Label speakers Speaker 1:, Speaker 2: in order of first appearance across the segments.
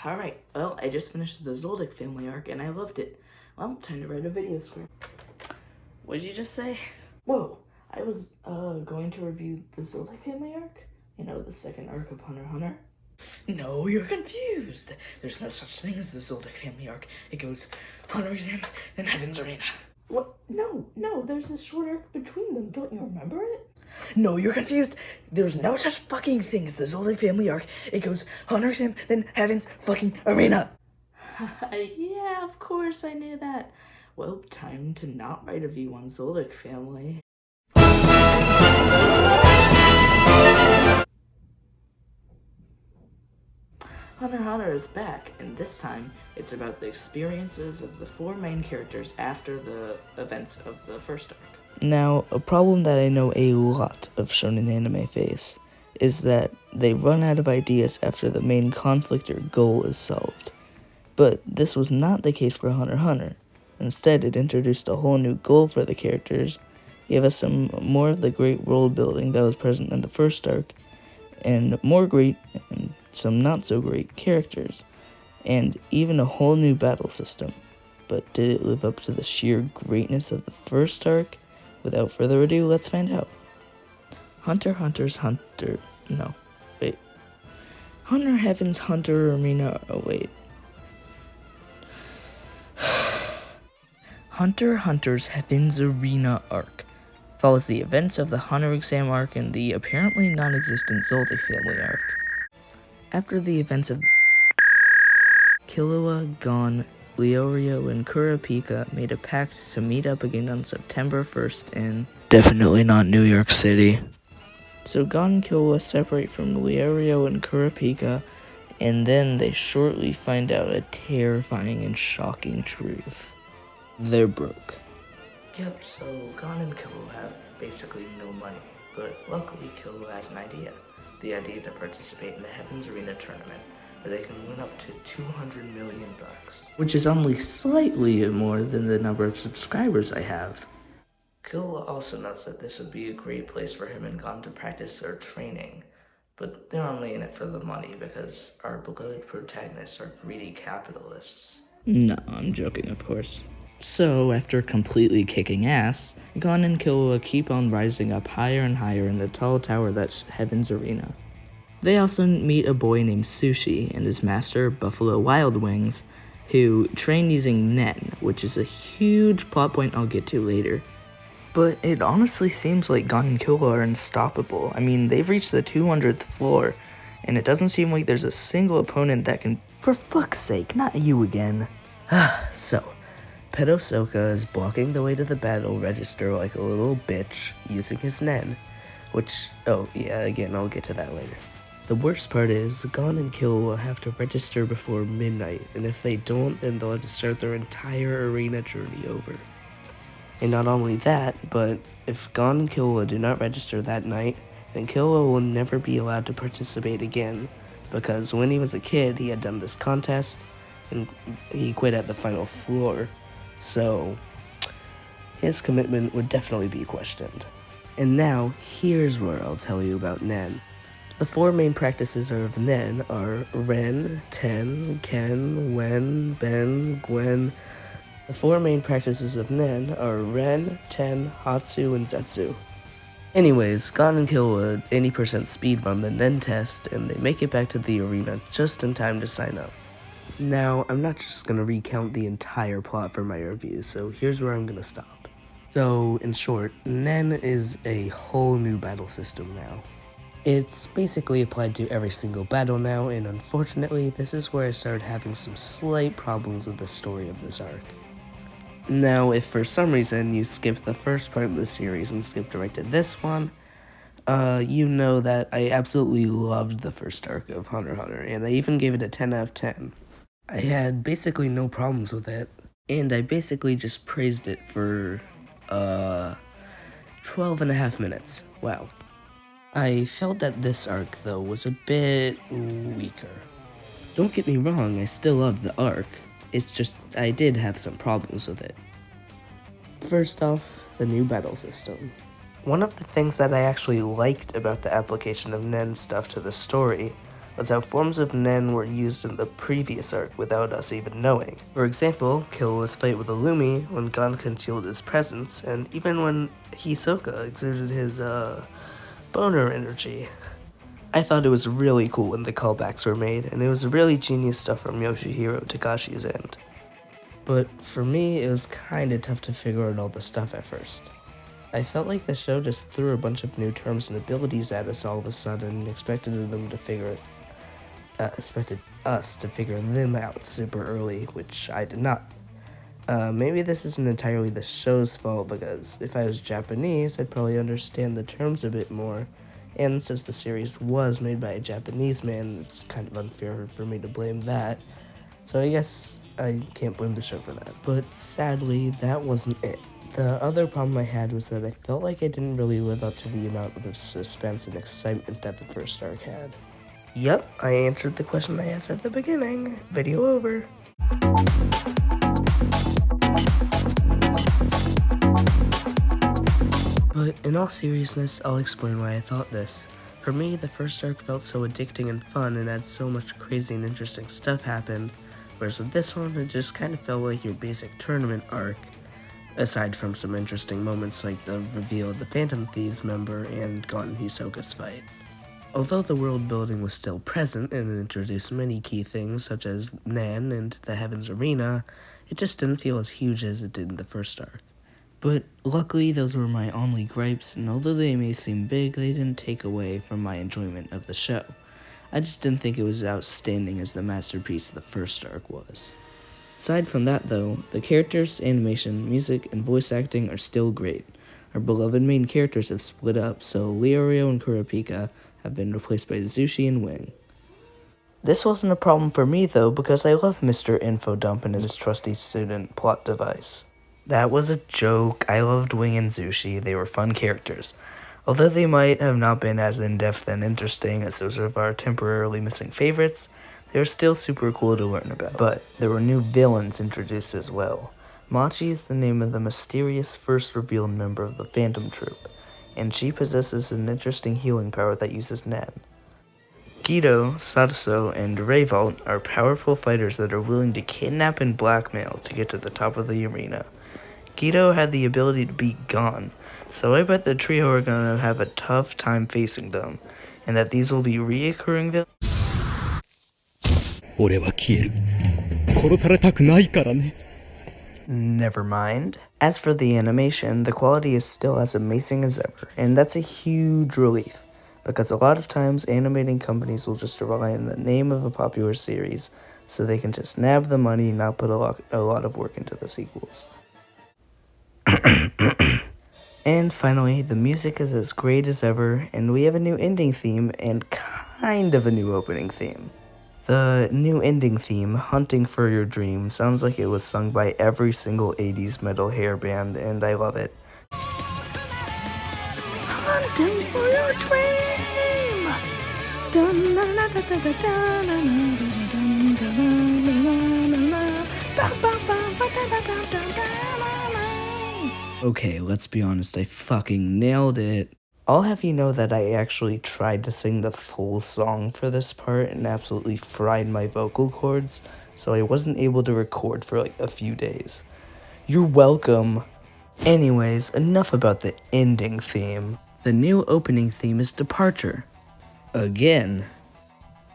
Speaker 1: Alright, well, I just finished the Zoldyck family arc and I loved it. Well, time to write a video script. What did you just say? Whoa, I was, going to review the Zoldyck family arc? You know, the second arc of Hunter x Hunter? No, you're confused. There's no such thing as the Zoldyck family arc. It goes Hunter Exam, then Heaven's Arena. What? No, there's a short arc between them. Don't you remember it? No, you're confused. There's no such fucking thing as the Zoldyck family arc. It goes Hunter Exam, then Heaven's fucking Arena. Yeah, of course I knew that. Well, time to not write a review on Zoldyck family. Hunter x Hunter is back, and this time, it's about the experiences of the four main characters after the events of the first arc.
Speaker 2: Now, a problem that I know a lot of shonen anime face is that they run out of ideas after the main conflict or goal is solved. But this was not the case for Hunter x Hunter. Instead, it introduced a whole new goal for the characters, gave us some more of the great world building that was present in the first arc, and more great and some not so great characters, and even a whole new battle system. But did it live up to the sheer greatness of the first arc? Without further ado, let's find out. Hunter Heaven's Hunter Arena, Hunter x Hunter's Heaven's Arena arc follows the events of the Hunter Exam arc and the apparently non-existent Zoldyck family arc. After the events of Killua, Gon, Leorio, and Kurapika made a pact to meet up again on September 1st in definitely not New York City. So Gon and Killua separate from Leorio and Kurapika, and then they shortly find out a terrifying and shocking truth. They're broke.
Speaker 1: Yep, so Gon and Killua have basically no money, but luckily Killua has an idea. The idea to participate in the Heaven's Arena tournament, where they can win up to $200 million.
Speaker 2: Which is only slightly more than the number of subscribers I have.
Speaker 1: Killua also notes that this would be a great place for him and Gon to practice their training, but they're only in it for the money because our beloved protagonists are greedy capitalists.
Speaker 2: No, I'm joking, of course. So, after completely kicking ass, Gon and Killua keep on rising up higher and higher in the tall tower that's Heaven's Arena. They also meet a boy named Sushi and his master, Buffalo Wild Wings, who train using Nen, which is a huge plot point I'll get to later. But it honestly seems like Gon and Killua are unstoppable. I mean, they've reached the 200th floor, and it doesn't seem like there's a single opponent that can— For fuck's sake, not you again. So, Pedosoka is blocking the way to the battle register like a little bitch using his Nen, which, oh yeah, again, I'll get to that later. The worst part is, Gon and Killua have to register before midnight, and if they don't, then they'll have to start their entire arena journey over. And not only that, but if Gon and Killua do not register that night, then Killua will never be allowed to participate again, because when he was a kid, he had done this contest, and he quit at the final floor, so his commitment would definitely be questioned. And now, here's where I'll tell you about Nen. The four main practices of Nen are Ren, Ten, Ken, Wen, Ben, Gwen. The four main practices of Nen are Ren, Ten, Hatsu, and Zetsu. Anyways, Gon and Killua 80% speedrun the Nen test, and they make it back to the arena just in time to sign up. Now, I'm not just going to recount the entire plot for my review, so here's where I'm going to stop. So, in short, Nen is a whole new battle system now. It's basically applied to every single battle now, and unfortunately, this is where I started having some slight problems with the story of this arc. Now, if for some reason you skipped the first part of the series and skipped right to this one, you know that I absolutely loved the first arc of Hunter x Hunter, and I even gave it a 10 out of 10. I had basically no problems with it, and I basically just praised it for, 12 and a half minutes. Wow. I felt that this arc, though, was a bit weaker. Don't get me wrong, I still loved the arc, it's just I did have some problems with it. First off, the new battle system. One of the things that I actually liked about the application of Nen's stuff to the story was how forms of Nen were used in the previous arc without us even knowing. For example, Killula's fight with Illumi when Gon concealed his presence, and even when Hisoka exerted his, boner energy. I thought it was really cool when the callbacks were made, and it was really genius stuff from Yoshihiro Tagashi's end. But for me, it was kinda tough to figure out all the stuff at first. I felt like the show just threw a bunch of new terms and abilities at us all of a sudden and expected us to figure them out super early, which I did not. Maybe this isn't entirely the show's fault, because if I was Japanese, I'd probably understand the terms a bit more, and since the series was made by a Japanese man, it's kind of unfair for me to blame that, so I guess I can't blame the show for that. But sadly, that wasn't it. The other problem I had was that I felt like I didn't really live up to the amount of suspense and excitement that the first arc had. Yep, I answered the question I asked at the beginning. Video over. But in all seriousness, I'll explain why I thought this. For me, the first arc felt so addicting and fun and had so much crazy and interesting stuff happened, whereas with this one, it just kind of felt like your basic tournament arc, aside from some interesting moments like the reveal of the Phantom Thieves member and Gon and Hisoka's fight. Although the world building was still present and introduced many key things such as Nen and the Heavens Arena, it just didn't feel as huge as it did in the first arc. But luckily those were my only gripes, and although they may seem big, they didn't take away from my enjoyment of the show. I just didn't think it was as outstanding as the masterpiece the first arc was. Aside from that though, the characters, animation, music, and voice acting are still great. Our beloved main characters have split up, so Leorio and Kurapika have been replaced by Zushi and Wing. This wasn't a problem for me though, because I love Mr. Infodump and his trusty student plot device. That was a joke. I loved Wing and Zushi. They were fun characters. Although they might have not been as in-depth and interesting as those of our temporarily missing favorites, they were still super cool to learn about. But there were new villains introduced as well. Machi is the name of the mysterious first revealed member of the Phantom Troupe, and she possesses an interesting healing power that uses Nen. Guido, Sadaso, and Revolt are powerful fighters that are willing to kidnap and blackmail to get to the top of the arena. Guido had the ability to beat Gon, so I bet the trio are gonna have a tough time facing them, and that these will be reoccurring villains. Never mind. As for the animation, the quality is still as amazing as ever, and that's a huge relief, because a lot of times animating companies will just rely on the name of a popular series, so they can just nab the money and not put a lot of work into the sequels. And finally, the music is as great as ever, and we have a new ending theme and kind of a new opening theme. The new ending theme, Hunting for Your Dream, sounds like it was sung by every single 80s metal hair band, and I love it. Hunting for your dream! Okay, let's be honest, I fucking nailed it. I'll have you know that I actually tried to sing the full song for this part and absolutely fried my vocal cords, so I wasn't able to record for like a few days. You're welcome. Anyways, enough about the ending theme. The new opening theme is Departure. Again.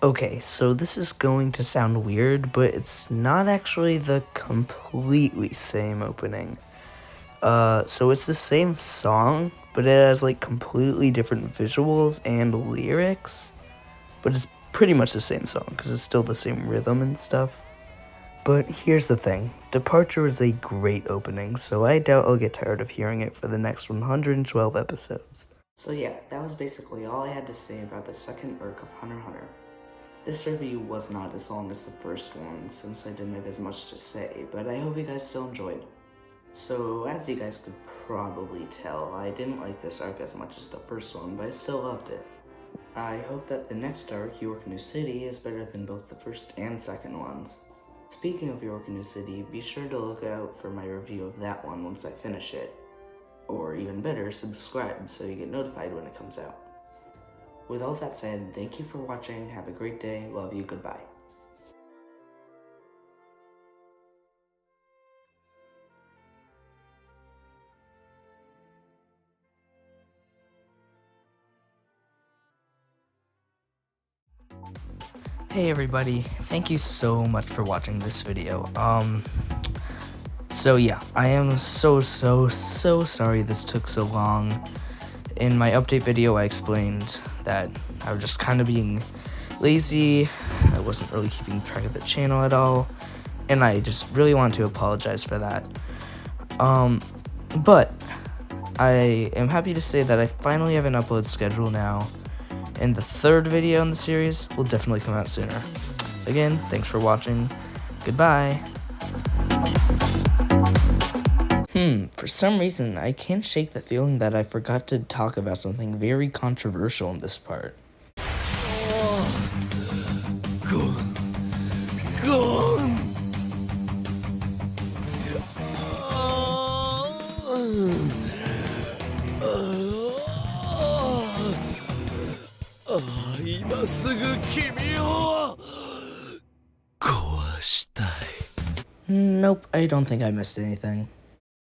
Speaker 2: Okay, so this is going to sound weird, but it's not actually the completely same opening. So it's the same song, but it has like completely different visuals and lyrics, but it's pretty much the same song because it's still the same rhythm and stuff. But here's the thing, Departure is a great opening, so I doubt I'll get tired of hearing it for the next 112 episodes. So yeah, that was basically all I had to say about the second arc of Hunter x Hunter. This review was not as long as the first one, since I didn't have as much to say, but I hope you guys still enjoyed. So, as you guys could probably tell, I didn't like this arc as much as the first one, but I still loved it. I hope that the next arc, York New City, is better than both the first and second ones. Speaking of York New City, be sure to look out for my review of that one once I finish it. Or even better, subscribe so you get notified when it comes out. with all that said, thank you for watching, have a great day, love you, goodbye. Hey everybody, thank you so much for watching this video. So yeah, I am so sorry this took so long. In my update video, I explained that I was just kind of being lazy, I wasn't really keeping track of the channel at all, and I just really want to apologize for that. But I am happy to say that I finally have an upload schedule now, and the third video in the series will definitely come out sooner. Again, thanks for watching. Goodbye. For some reason, I can't shake the feeling that I forgot to talk about something very controversial in this part. Nope, I don't think I missed anything.